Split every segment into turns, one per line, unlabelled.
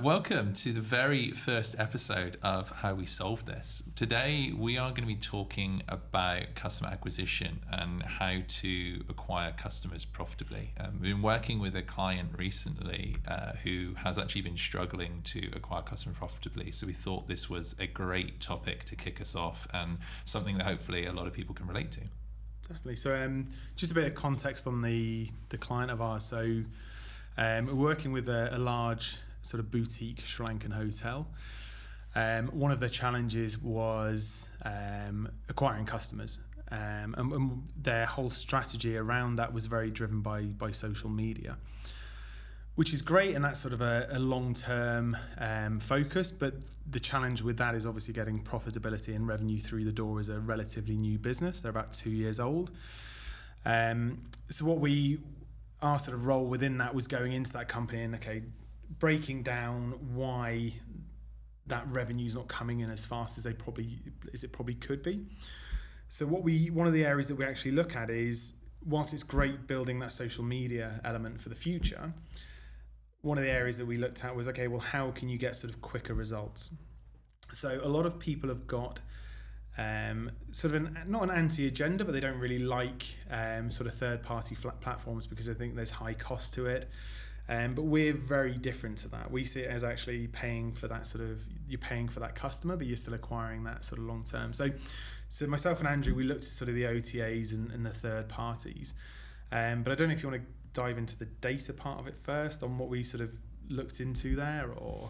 Welcome to the very first episode of How We Solve This. Today we are going to be talking about customer acquisition and how to acquire customers profitably. We've been working with a client recently who has actually been struggling to acquire customers profitably, so we thought this was a great topic to kick us off and something that hopefully a lot of people can relate to.
Definitely. So just a bit of context on the client of ours. So we're working with a large sort of boutique Sri Lankan hotel. One of the challenges was acquiring customers, and their whole strategy around that was very driven by social media, which is great, and that's sort of a long-term focus, but the challenge with that is obviously getting profitability and revenue through the door as a relatively new business. They're about 2 years old. So what our sort of role within that was going into that company and breaking down why that revenue's not coming in as fast as it probably could be. So one of the areas that we actually look at is, whilst it's great building that social media element for the future, one of the areas that we looked at was, how can you get sort of quicker results? So a lot of people have got sort of not an anti-agenda, but they don't really like sort of third-party platforms because they think there's high cost to it. But we're very different to that. We see it as actually paying for that you're paying for that customer, but you're still acquiring that sort of long term. So myself and Andrew, we looked at sort of the OTAs and the third parties. But I don't know if you want to dive into the data part of it first on what we sort of looked into there, or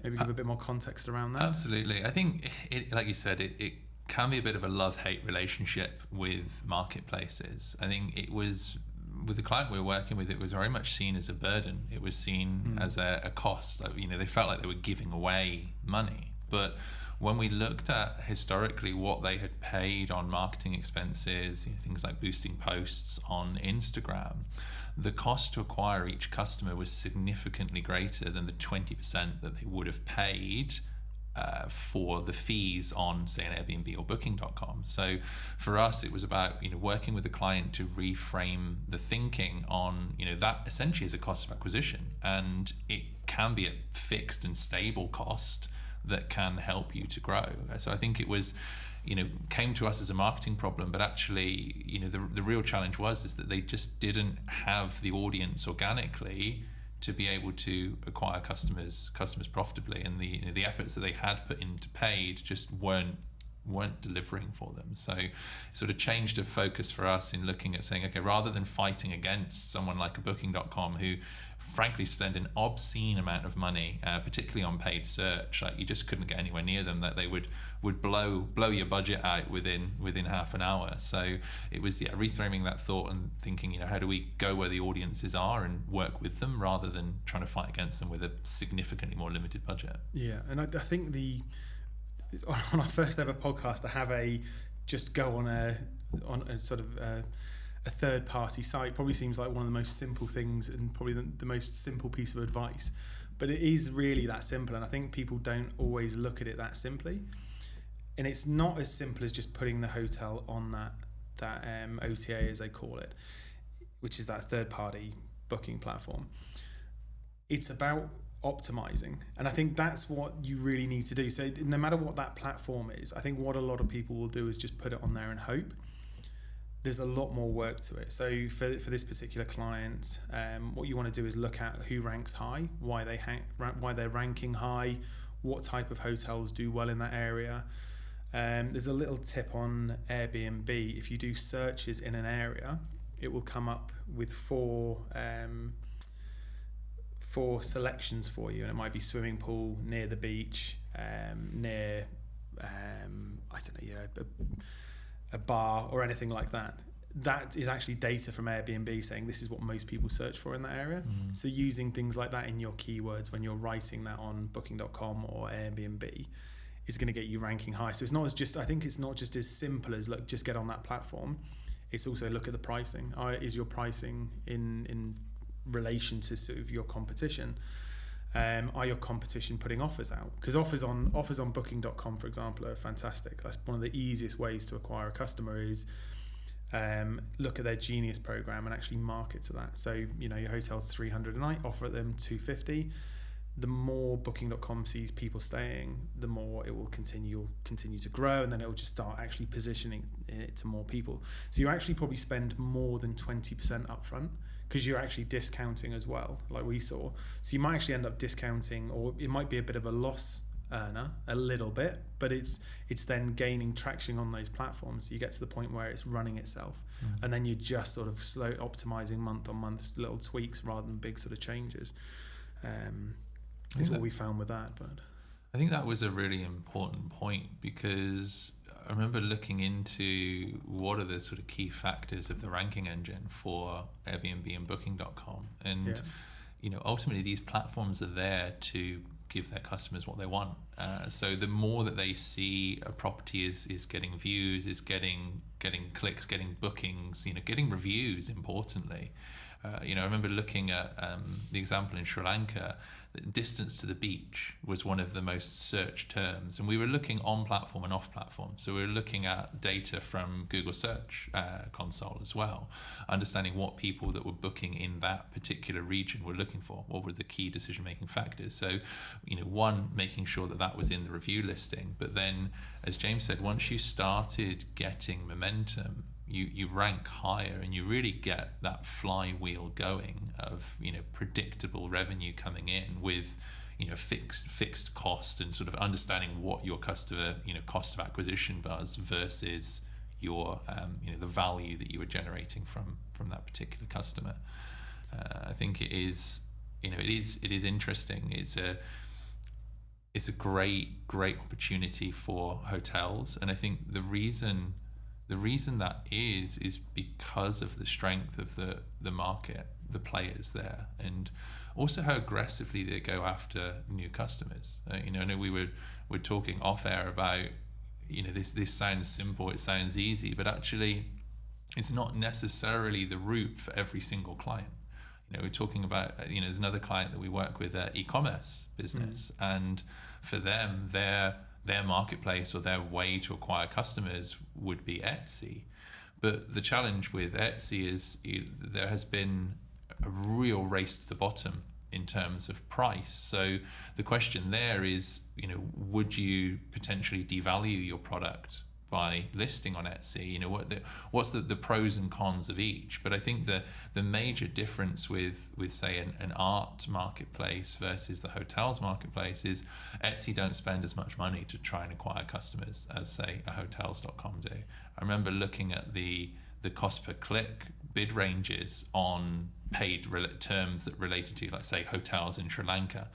maybe give a bit more context around that.
Absolutely. I think, like you said, it can be a bit of a love-hate relationship with marketplaces. I think it was, with the client we were working with, it was very much seen as a burden. It was seen as a cost. They felt like they were giving away money. But when we looked at historically what they had paid on marketing expenses, things like boosting posts on Instagram, the cost to acquire each customer was significantly greater than the 20% that they would have paid for the fees on, say, an AirBNB or Booking.com. So for us, it was about working with the client to reframe the thinking on that essentially is a cost of acquisition, and it can be a fixed and stable cost that can help you to grow. So I think it was came to us as a marketing problem, but actually the real challenge is that they just didn't have the audience organically to be able to acquire customers profitably, and the efforts that they had put into paid just weren't delivering for them. So it sort of changed the focus for us in looking at saying, rather than fighting against someone like a Booking.com who frankly spend an obscene amount of money, particularly on paid search, like you just couldn't get anywhere near them, that they would blow your budget out within half an hour. So it was reframing that thought and thinking, how do we go where the audiences are and work with them rather than trying to fight against them with a significantly more limited budget.
Yeah, and I think on our first ever podcast, to have just go on a sort of a third party site probably seems like one of the most simple things and probably the most simple piece of advice, but it is really that simple, and I think people don't always look at it that simply. And it's not as simple as just putting the hotel on that OTA, as they call it, which is that third party booking platform. It's about optimizing, and I think that's what you really need to do. So no matter what that platform is, I think what a lot of people will do is just put it on there and hope. There's a lot more work to it. So for this particular client, what you want to do is look at who ranks high, why they're ranking high, what type of hotels do well in that area. There's a little tip on AirBNB. If you do searches in an area, it will come up with four selections for you, and it might be swimming pool, near the beach, near a bar or anything like that. That is actually data from Airbnb saying this is what most people search for in that area. So using things like that in your keywords when you're writing that on Booking.com or Airbnb is going to get you ranking high. So I think it's not just as simple as just get on that platform. It's also look at the pricing. Is your pricing in relation to sort of your competition? Are your competition putting offers out? Because offers on Booking.com, for example, are fantastic. That's one of the easiest ways to acquire a customer is look at their Genius program and actually market to that. So your hotel's $300 a night, offer them $250. the more Booking.com sees people staying, the more it will continue to grow, and then it will just start actually positioning it to more people. So you actually probably spend more than 20% upfront, because you're actually discounting as well, like we saw. So you might actually end up discounting, or it might be a bit of a loss earner, a little bit, but it's then gaining traction on those platforms. So you get to the point where it's running itself, and then you're just sort of slow optimizing month on month, little tweaks rather than big sort of changes. Is what we found with that. But
I think that was a really important point, because I remember looking into what are the sort of key factors of the ranking engine for Airbnb and Booking.com, and ultimately these platforms are there to give their customers what they want. So the more that they see a property is getting views, is getting clicks, getting bookings, getting reviews, importantly. I remember looking at the example in Sri Lanka. Distance to the beach was one of the most searched terms, and we were looking on platform and off platform. So we were looking at data from Google Search Console as well, understanding what people that were booking in that particular region were looking for, what were the key decision-making factors. So, one, making sure that was in the review listing, but then, as James said, once you started getting momentum, you rank higher, and you really get that flywheel going of predictable revenue coming in with fixed cost, and sort of understanding what your customer cost of acquisition was versus your the value that you were generating from that particular customer. I think it is interesting. It's a great opportunity for hotels, and I think the reason that is because of the strength of the market, the players there, and also how aggressively they go after new customers. I know we were talking off air about this sounds simple, it sounds easy, but actually it's not necessarily the route for every single client. We're talking about there's another client that we work with, e-commerce business, and for them their marketplace or their way to acquire customers would be Etsy. But the challenge with Etsy is there has been a real race to the bottom in terms of price. So the question there is, would you potentially devalue your product by listing on Etsy? What's the pros and cons of each? But I think the major difference with say an art marketplace versus the hotels marketplace is Etsy don't spend as much money to try and acquire customers as say a hotels.com do. I remember looking at the cost per click bid ranges on paid terms that related to, like, say, hotels in Sri Lanka.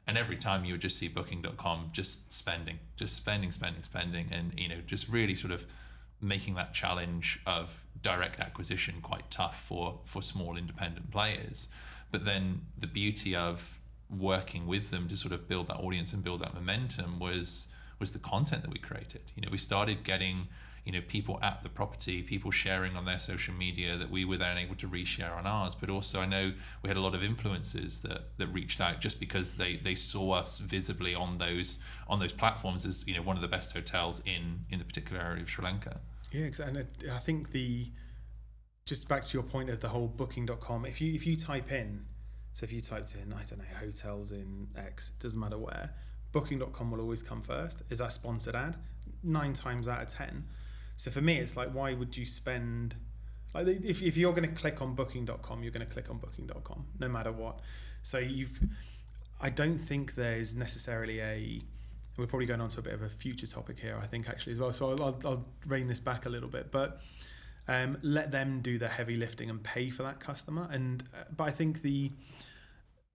And every time you would just see Booking.com just spending, and just really sort of making that challenge of direct acquisition quite tough for small independent players. But then the beauty of working with them to sort of build that audience and build that momentum was the content that we created. We started getting people at the property, people sharing on their social media that we were then able to reshare on ours. But also I know we had a lot of influencers that reached out just because they saw us visibly on those platforms as one of the best hotels in the particular area of Sri Lanka. Yeah,
exactly. And I think just back to your point of the whole Booking.com, if you type in, so if you typed in, I don't know, hotels in X, it doesn't matter where, Booking.com will always come first. Is that sponsored ad? 9 times out of 10. So for me, it's like, why would you spend, like, if you're going to click on Booking.com, you're going to click on Booking.com, no matter what. So I don't think there's necessarily we're probably going on to a bit of a future topic here, I think, actually, as well. So I'll rein this back a little bit, but let them do the heavy lifting and pay for that customer. But I think the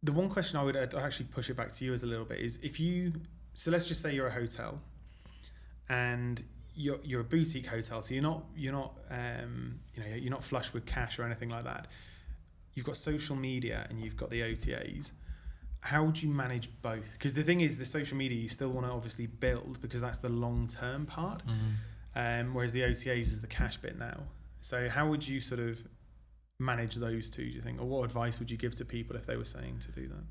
one question I would actually push it back to you as a little bit is, so let's just say you're a hotel and you're a boutique hotel, so you're not flush with cash or anything like that. You've got social media and you've got the OTAs. How would you manage both? Because the thing is, the social media you still want to obviously build because that's the long-term part, whereas the OTAs is the cash bit now. So how would you sort of manage those two, do you think? Or what advice would you give to people if they were saying to do that?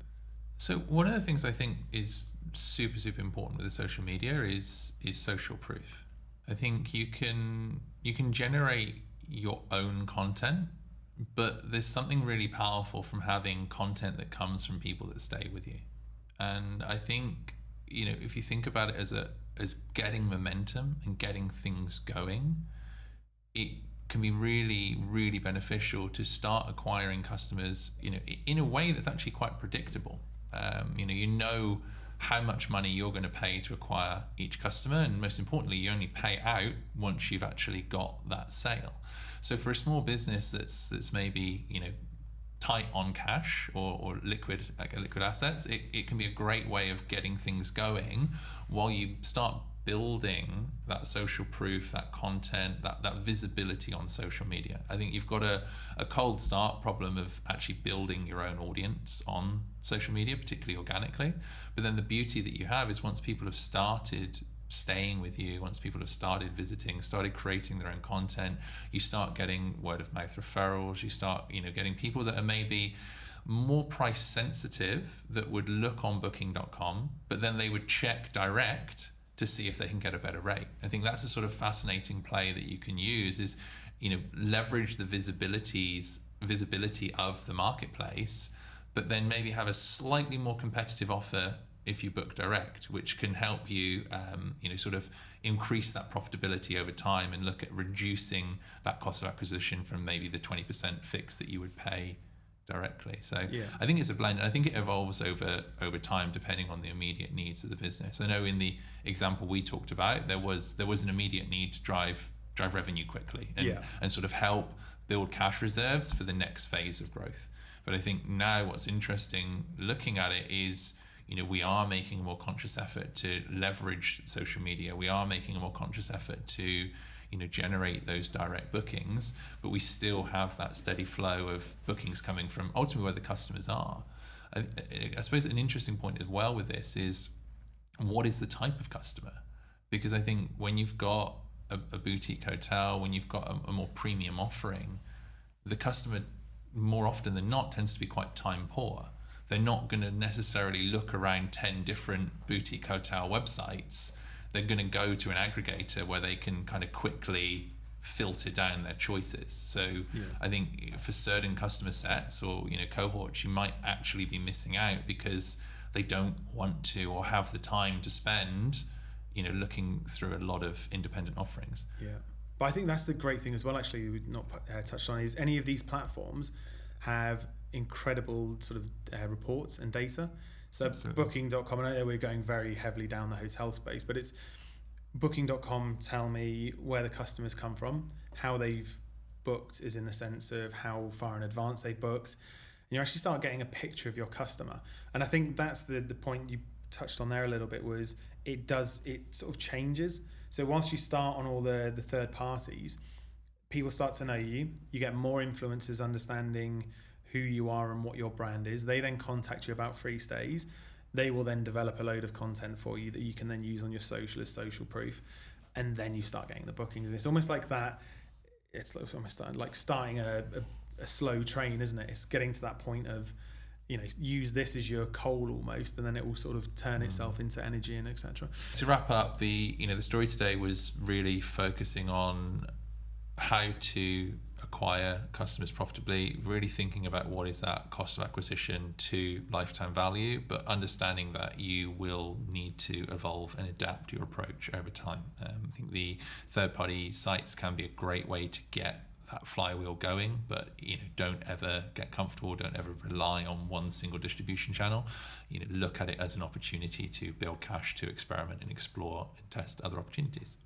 So one of the things I think is super, super important with the social media is social proof. I think you can generate your own content, but there's something really powerful from having content that comes from people that stay with you. And I think, if you think about it as getting momentum and getting things going, it can be really, really beneficial to start acquiring customers, in a way that's actually quite predictable. You know how much money you're going to pay to acquire each customer, and most importantly, you only pay out once you've actually got that sale. So for a small business that's maybe tight on cash or liquid assets, it can be a great way of getting things going while you start building that social proof, that content, that visibility on social media. I think you've got a cold start problem of actually building your own audience on social media, particularly organically. But then the beauty that you have is once people have started staying with you, once people have started visiting, started creating their own content, you start getting word of mouth referrals, you start getting people that are maybe more price sensitive that would look on booking.com, but then they would check direct to see if they can get a better rate. I think that's a sort of fascinating play that you can use, is leverage the visibility of the marketplace, but then maybe have a slightly more competitive offer if you book direct, which can help you sort of increase that profitability over time and look at reducing that cost of acquisition from maybe the 20% fix that you would pay directly. So yeah. I think it's a blend, and I think it evolves over time depending on the immediate needs of the business. I know in the example we talked about, there was an immediate need to drive revenue quickly and sort of help build cash reserves for the next phase of growth. But I think now what's interesting looking at it is, we are making a more conscious effort to leverage social media. We are making a more conscious effort to generate those direct bookings, but we still have that steady flow of bookings coming from ultimately where the customers are. I suppose an interesting point as well with this is, what is the type of customer? Because I think when you've got a boutique hotel, when you've got a more premium offering, the customer more often than not tends to be quite time poor. They're not going to necessarily look around 10 different boutique hotel websites. They're going to go to an aggregator where they can kind of quickly filter down their choices. So I think for certain customer sets or cohorts, you might actually be missing out because they don't want to or have the time to spend looking through a lot of independent offerings. Yeah,
but I think that's the great thing as well, actually, we've not touched on, is any of these platforms have incredible sort of reports and data. So absolutely. Booking.com, I know we're going very heavily down the hotel space, but it's Booking.com tell me where the customers come from, how they've booked is in the sense of how far in advance they booked. And you actually start getting a picture of your customer. And I think that's the point you touched on there a little bit, was it sort of changes. So once you start on all the third parties, people start to know you. You get more influencers understanding who you are and what your brand is. They then contact you about free stays. They will then develop a load of content for you that you can then use on your social as social proof. And then you start getting the bookings. And it's almost like that. It's almost like starting a slow train, isn't it? It's getting to that point of, use this as your coal almost, and then it will sort of turn itself into energy and etc.
To wrap up, the story today was really focusing on how to acquire customers profitably, really thinking about what is that cost of acquisition to lifetime value, but understanding that you will need to evolve and adapt your approach over time. I think the third-party sites can be a great way to get that flywheel going, but don't ever get comfortable, don't ever rely on one single distribution channel. Look at it as an opportunity to build cash, to experiment and explore and test other opportunities.